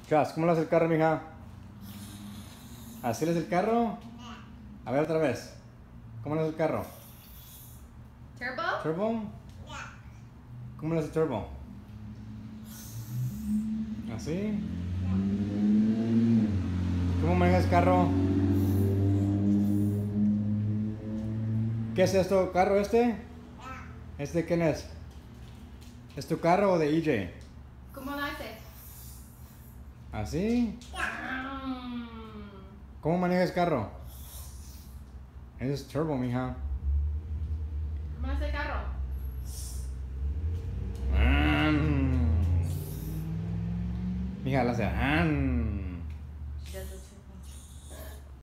Chas, ¿cómo le hace el carro, mija? ¿Así le hace el carro? A ver otra vez. ¿Cómo le hace el carro? Turbo? ¿Turbo? ¿Cómo le hace turbo? ¿Así? ¿Cómo manejas el carro? ¿Qué es esto? ¿Carro este? ¿Este quién es? ¿Es tu carro o de EJ? ¿Cómo lo haces? ¿Así? ¿Cómo manejas el carro? Ese es turbo, mija. ¿Cómo hace el carro? Mija, la hace.